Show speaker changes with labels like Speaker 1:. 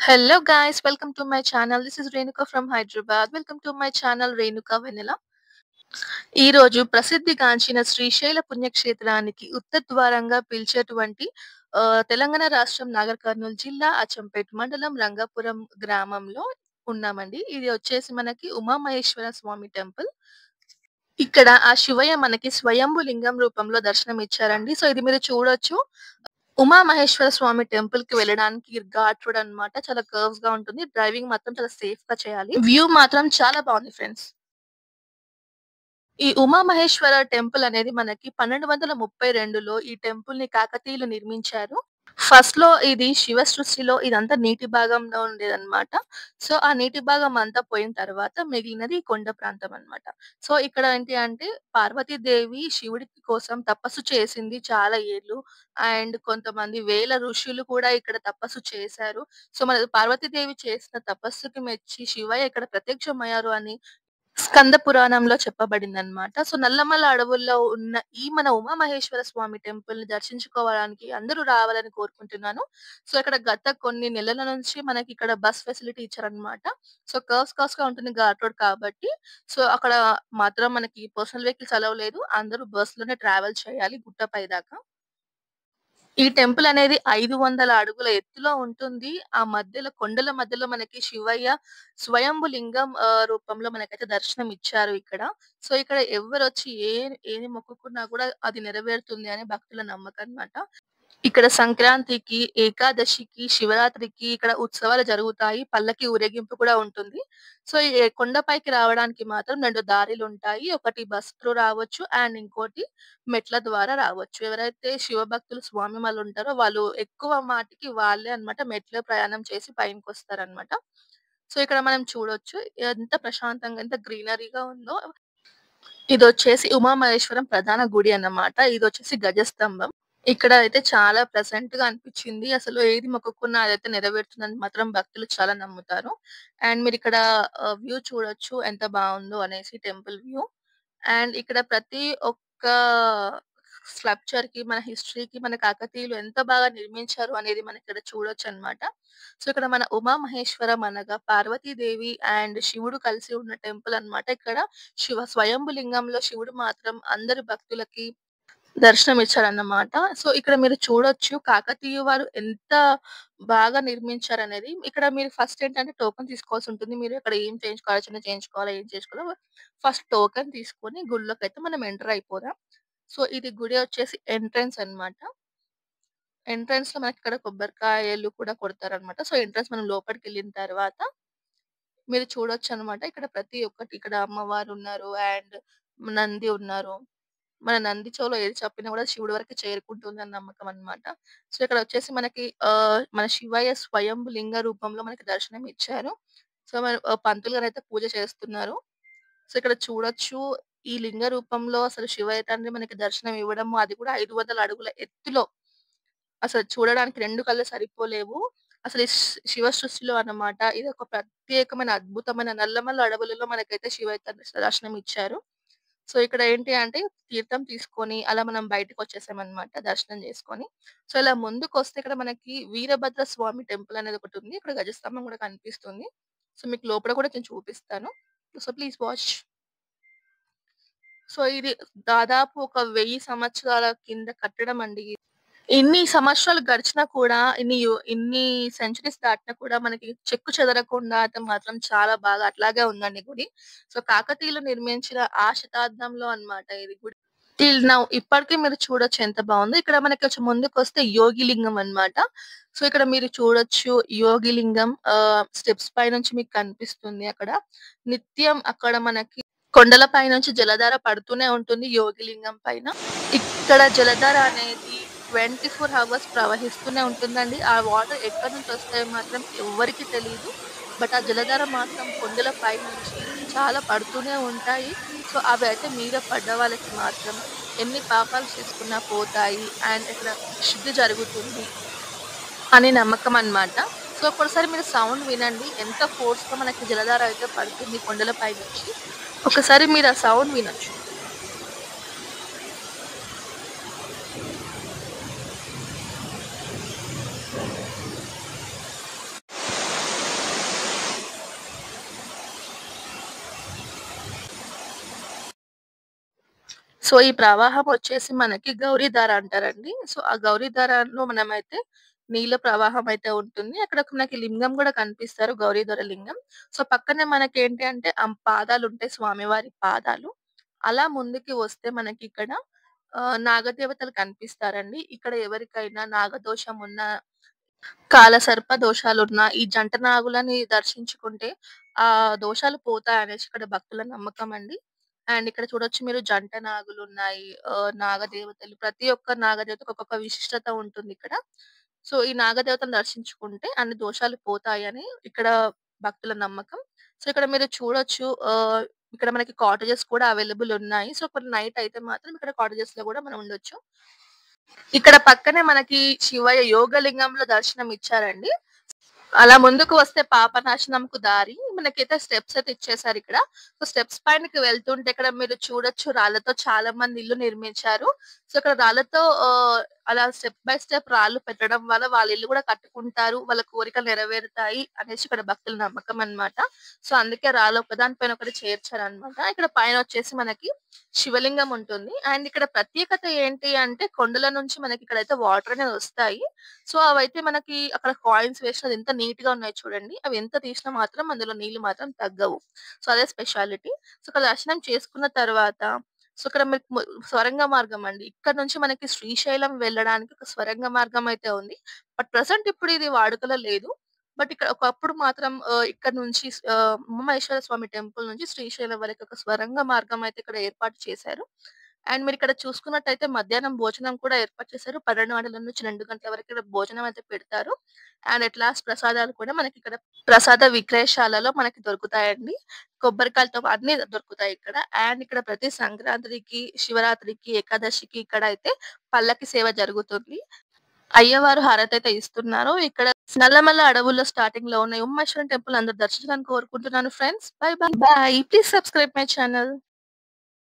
Speaker 1: Hello guys, welcome to my channel. This is Renuka from Hyderabad. Welcome to my channel Renuka Vanilla. ఈరోజు ప్రసిద్ధిగాంచిన శ్రీశైల పుణ్యక్షేత్రానికి ఉత్తరద్వారంగా పిలిచేటువంటి తెలంగాణ రాష్ట్రం నాగర్ కర్నూల్ జిల్లా అచ్చంపేట్ మండలం రంగాపురం గ్రామంలో ఉన్నామండి. ఇది వచ్చేసి మనకి ఉమామహేశ్వర స్వామి టెంపుల్. ఇక్కడ ఆ శివయ్య మనకి స్వయంభు లింగం రూపంలో దర్శనం ఇచ్చారండి. సో ఇది మీరు చూడొచ్చు. ఉమామహేశ్వర స్వామి టెంపుల్‌కి వెళ్ళడానికి ఘాట్ రోడ్ అన్నమాట. చాలా కర్వ్స్‌గా ఉంటుంది. డ్రైవింగ్ మాత్రం చాలా సేఫ్‌గా చేయాలి. వ్యూ మాత్రం చాలా బావుంది ఫ్రెండ్స్. ఈ ఉమామహేశ్వర టెంపుల్ అనేది మనకి 1232లో ఈ టెంపుల్‌ని కాకతీయులు నిర్మించారు. ఫస్ట్‌లో ఇది శివ సృష్టిలో ఇదంతా నీటి భాగంలో ఉండేదన్నమాట. సో, ఆ నీటి భాగం అంతా పోయిన తర్వాత మిగిలినది ఈ కొండ ప్రాంతం అన్నమాట. సో, ఇక్కడ ఏంటి అంటే పార్వతీదేవి శివుడి కోసం తపస్సు చేసింది చాలా ఏళ్ళు. అండ్ కొంతమంది వేల ఋషులు కూడా ఇక్కడ తపస్సు చేశారు. సో, మన పార్వతీదేవి చేసిన తపస్సుకి మెచ్చి శివయ్య ఇక్కడ ప్రత్యక్షమయ్యారు అని స్కంద పురాణంలో చెప్పబడిందనమాట. సో, నల్లమల అడవుల్లో ఉన్న ఈ మన ఉమామహేశ్వర స్వామి టెంపుల్‌ని దర్శించుకోవడానికి అందరూ రావాలని కోరుకుంటున్నాను. సో, ఇక్కడ గత కొన్ని నెలల నుంచి మనకిక్కడ బస్ ఫెసిలిటీ ఇచ్చారనమాట. సో, కర్వ్స్‌గా ఉంటుంది ఘాట్ రోడ్ కాబట్టి. సో, అక్కడ మాత్రం మనకి పర్సనల్ వెహికల్స్ అలౌ లేదు. అందరూ బస్‌లోనే ట్రావెల్ చేయాలి గుట్టపై దాకా. ఈ టెంపుల్ అనేది 500 అడుగుల ఎత్తులో ఉంటుంది. ఆ మధ్యలో కొండల మధ్యలో మనకి శివయ్య స్వయంభు లింగం రూపంలో మనకైతే దర్శనం ఇచ్చారు ఇక్కడ. సో, ఇక్కడ ఎవ్వరొచ్చి ఏది మొక్కుకున్నా కూడా అది నెరవేరుతుంది అని భక్తుల నమ్మకమనమాట. ఇక్కడ సంక్రాంతికి, ఏకాదశికి, శివరాత్రికి ఇక్కడ ఉత్సవాలు జరుగుతాయి. పల్లకి ఊరేగింపు కూడా ఉంటుంది. సో, ఈ కొండపైకి రావడానికి మాత్రం 2 దారులుంటాయి. ఒకటి బస్ త్రూ రావచ్చు. అండ్ ఇంకోటి మెట్ల ద్వారా రావచ్చు. ఎవరైతే శివభక్తులు స్వామిమాలుంటారో వాళ్ళు ఎక్కువ మాటికి వాళ్ళే అన్నమాట మెట్ల ప్రయాణం చేసి పైనకొస్తారన్నమాట. సో, ఇక్కడ మనం చూడొచ్చు ఎంత ప్రశాంతంగా ఎంత గ్రీనరీగా ఉందో. ఇదొచ్చేసి ఉమామహేశ్వరం ప్రధాన గుడి అన్నమాట. ఇదొచ్చేసి గజస్తంభం. ఇక్కడ అయితే చాలా ప్లెజెంట్‌గా అనిపిచ్చింది. అసలు ఏది మొక్కుకున్నా అదైతే నెరవేరుతుందని మాత్రం భక్తులు చాలా నమ్ముతారు. అండ్ మీరిక్కడ వ్యూ చూడొచ్చు ఎంత బావుందో అనేసి టెంపుల్ వ్యూ. అండ్ ఇక్కడ ప్రతి ఒక్క స్కల్ప్చర్‌కి, మన హిస్టరీకి, మన కాకతీయులు ఎంత బాగా నిర్మించారు అనేది మనకిక్కడ చూడొచ్చనమాట. సో, ఇక్కడ మన ఉమామహేశ్వరం అనగా పార్వతీదేవి అండ్ శివుడు కలిసి ఉన్న టెంపుల్ అన్నమాట. ఇక్కడ స్వయంభు లింగంలో శివుడు మాత్రం అందరి భక్తులకి దర్శనం ఇచ్చారన్నమాట. సో, ఇక్కడ మీరు చూడొచ్చు కాకతీయ వారు ఎంత బాగా నిర్మించారనేది. ఇక్కడ మీరు ఫస్ట్ ఏంటంటే టోకెన్ తీసుకోవాల్సుంటుంది. మీరు అక్కడ ఏం చేయించుకోవాలో, అర్చన చేయించుకోవాలా, ఏం చేయించుకోవాలో ఫస్ట్ టోకెన్ తీసుకొని గుడిలోకైతే మనం ఎంటర్ అయిపోదాం. సో, ఇది గుడి వచ్చేసి ఎంట్రన్స్ అన్నమాట. ఎంట్రన్స్‌లో మనకిక్కడ కొబ్బరికాయలు కూడా కొడతారన్నమాట. సో, ఎంట్రన్స్ మనం లోపటికెళ్ళిన తర్వాత మీరు చూడొచ్చన్నమాట. ఇక్కడ ప్రతి ఒక్కటి ఇక్కడ అమ్మవారున్నారు అండ్ నంది ఉన్నారు. మన నంది చెవులో ఏది చెప్పినా గూడా శివుడి వరకే చేరుకుంటుందని నమ్మకం అన్నమాట. సో, ఇక్కడొచ్చేసి మనకి మన శివయ్య స్వయంభు లింగ రూపంలో మనకి దర్శనం ఇచ్చారు. సో, మరి పంతులు గారైతే పూజ చేస్తున్నారు. సో, ఇక్కడ చూడొచ్చు ఈ లింగ రూపంలో అసలు శివయ్య తండ్రి మనకి దర్శనం ఇవ్వడము, అది కూడా 500 అడుగుల ఎత్తులో. అసలు చూడడానికి 2 కళ్ళు సరిపోలేవు. అసలు ఈ శివ సృష్టిలో అన్నమాట ఇదొక ప్రత్యేకమైన అద్భుతమైన నల్లమల్ల అడవులలో మనకైతే శివయ్య తండ్రి దర్శనం ఇచ్చారు. సో, ఇక్కడ ఏంటి అంటే తీర్థం తీసుకొని అలా మనం బయటకొచ్చేసామన్నమాట దర్శనం చేసుకొని. సో, ఇలా ముందుకొస్తే ఇక్కడ మనకి వీరభద్ర స్వామి టెంపుల్ అనేది ఒకటుంది. ఇక్కడ గజస్తంభం కూడా కనిపిస్తుంది. సో, మీకు లోపల కూడా నేను చూపిస్తాను. So, please watch. సో, ఇది దాదాపు ఒక 1000 సంవత్సరాల కింద కట్టడం అండి. ఇన్ని సంవత్సరాలు గడిచినా కూడా ఇన్ని సెంచరీస్ దాటినా కూడా మనకి చెక్కు చెదరకుండా అయితే మాత్రం చాలా బాగా అట్లాగే ఉందండి గుడి. సో, కాకతీయులు నిర్మించిన ఆ శతాబ్దంలో అన్నమాట ఇది గుడి. టిల్ నౌ ఇప్పటికి మీరు చూడొచ్చు ఎంత బావుందో. ఇక్కడ మనకి కొంచెం ముందుకొస్తే యోగిలింగం అన్నమాట. సో, ఇక్కడ మీరు చూడొచ్చు యోగిలింగం స్టెప్స్ పైనుంచి మీకు కనిపిస్తుంది అక్కడ. నిత్యం అక్కడ మనకి కొండల పైనుంచి జలధార పడుతూనే ఉంటుంది యోగిలింగం పైన. ఇక్కడ జలధార అనేది 24 హవర్స్ ప్రవహిస్తూనే ఉంటుందండి. ఆ వాటర్ ఎక్కడి నుంచి వస్తాయో మాత్రం ఎవ్వరికీ తెలీదు. బట్ ఆ జలధార మాత్రం కొండల పైనుంచి చాలా పడుతూనే ఉంటాయి. సో, అవి అయితే మీద పడ్డ వాళ్ళకి మాత్రం ఎన్ని పాపాలు చేసుకున్నా పోతాయి. అండ్ ఇక్కడ శుద్ధి జరుగుతుంది అని నమ్మకం అన్నమాట. సో, ఒక్కసారి మీరు సౌండ్ వినండి. ఎంత ఫోర్స్‌గా మనకి జలధార అయితే పడుతుంది కొండల పైనుంచి. ఒకసారి మీరు ఆ సౌండ్ వినొచ్చు. సో, ఈ ప్రవాహం వచ్చేసి మనకి గౌరీ ధార అంటారండి. సో, ఆ గౌరీ ధారలో మనమైతే నీళ్ళ ప్రవాహం అయితే ఉంటుంది. అక్కడ మనకి లింగం గూడా కనిపిస్తారు. గౌరీధర లింగం. సో, పక్కనే మనకేంటి అంటే పాదాలుంటాయి స్వామివారి పాదాలు. అలా ముందుకి వస్తే మనకిక్కడ నాగదేవతలు కనిపిస్తారండి. ఇక్కడ ఎవరికైనా నాగదోషం ఉన్నా, కాలసర్ప దోషాలున్న ఈ జంట నాగులని దర్శించుకుంటే దోషాలు పోతాయనేసి ఇక్కడ భక్తుల నమ్మకమండి. అండ్ ఇక్కడ చూడొచ్చు మీరు జంట నాగులున్నాయి. నాగదేవతలు ప్రతి ఒక్క నాగదేవతకు ఒక్కొక్క విశిష్టత ఉంటుందిక్కడ. సో, ఈ నాగదేవతను దర్శించుకుంటే అన్ని దోషాలు పోతాయని ఇక్కడ భక్తుల నమ్మకం. సో, ఇక్కడ మీరు చూడొచ్చు ఇక్కడ మనకి కాటేజెస్ కూడా అవైలబుల్ ఉన్నాయి. సో, ఇప్పుడు నైట్ అయితే మాత్రం ఇక్కడ కాటేజెస్‌లో గూడా మనం ఉండొచ్చు. ఇక్కడ పక్కనే మనకి శివయ్య యోగలింగంలో దర్శనం ఇచ్చారండి. అలా ముందుకు వస్తే పాపనాశనంకు దారి. మనకైతే స్టెప్స్ అయితే ఇచ్చేసారిక్కడ. సో, స్టెప్స్ పైనకి వెళ్తుంటే ఇక్కడ మీరు చూడొచ్చు రాళ్ళతో చాలా మంది ఇల్లు నిర్మించారు. సో, ఇక్కడ రాళ్ళతో అలా స్టెప్ బై స్టెప్ రాళ్ళు పెట్టడం వల్ల వాళ్ళ ఇల్లు కూడా కట్టుకుంటారు. వాళ్ళ కోరికలు నెరవేరుతాయి అనేసి ఇక్కడ భక్తుల నమ్మకం అన్నమాట. సో, అందుకే రాళ్ళు ఒకదాని పైన ఒకటి చేర్చారన్నమాట. ఇక్కడ పైనొచ్చేసి మనకి శివలింగం ఉంటుంది. అండ్ ఇక్కడ ప్రత్యేకత ఏంటి అంటే కొండల నుంచి మనకి ఇక్కడైతే వాటర్ అనేది వస్తాయి. సో, అవైతే మనకి అక్కడ కాయిన్స్ వేసినది ఎంత నీట్‌గా ఉన్నాయి చూడండి. అవి ఎంత తీసినా మాత్రం అందులో నీళ్లు మాత్రం తగ్గవు. సో, అదే స్పెషాలిటీ. సో, ఇక్కడ దర్శనం చేసుకున్న తర్వాత సో, ఇక్కడ మీకు స్వరంగ మార్గం అండి. ఇక్కడ నుంచి మనకి శ్రీశైలం వెళ్ళడానికి ఒక స్వరంగ మార్గం అయితే ఉంది. బట్ ప్రెజెంట్ ఇప్పుడు ఇది వాడుకలో లేదు. బట్ ఇక్కడ ఒకప్పుడు మాత్రం ఇక్కడ నుంచి ఉమామహేశ్వర స్వామి టెంపుల్ నుంచి శ్రీశైలం వరకు ఒక స్వరంగ మార్గం అయితే ఇక్కడ ఏర్పాటు చేశారు. అండ్ మీరిక్కడ చూసుకున్నట్టయితే మధ్యాహ్నం భోజనం కూడా ఏర్పాటు చేశారు. 12 గంటల నుంచి 2 గంటల వరకు ఇక్కడ భోజనం అయితే పెడతారు. అండ్ అట్ లాస్ట్ ప్రసాదాలు కూడా మనకిక్కడ ప్రసాద విక్రయశాలలో మనకి దొరుకుతాయండి. కొబ్బరికాయలతో అన్నీ దొరుకుతాయిక్కడ. అండ్ ఇక్కడ ప్రతి సంక్రాంతికి, శివరాత్రికి, ఏకాదశికి ఇక్కడైతే పల్లకి సేవ జరుగుతుంది. అయ్యవారు హారతయితే ఇస్తున్నారు. ఇక్కడ నల్లమల్ల అడవుల్లో స్టార్టింగ్‌లో ఉన్న ఉమామహేశ్వరం టెంపుల్ అందరూ దర్శించాలని కోరుకుంటున్నాను friends. By by. By. Please subscribe my channel.